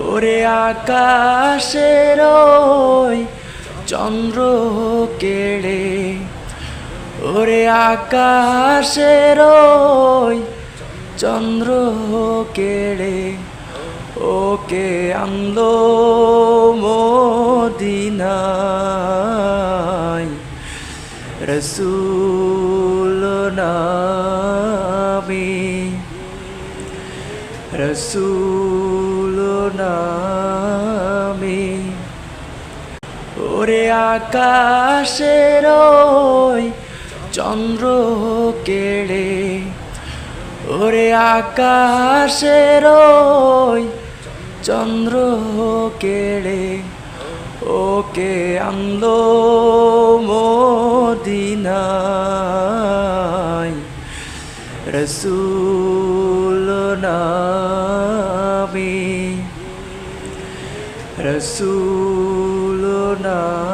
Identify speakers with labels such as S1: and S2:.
S1: ওরে আকাশের ওই চন্দ্র কেড়ে, ওরে আকাশের ওই চন্দ্র কেড়ে, ওকে আনলো মদিনায় রসুল নামে, রসুল নামে। ওরে আকাশের ওই চন্দ্র কেড়ে, ওরে আকাশের ওই চন্দ্র কেড়ে, ওকে আনলো মদিনায় রসুল নামে, রসুল নামে।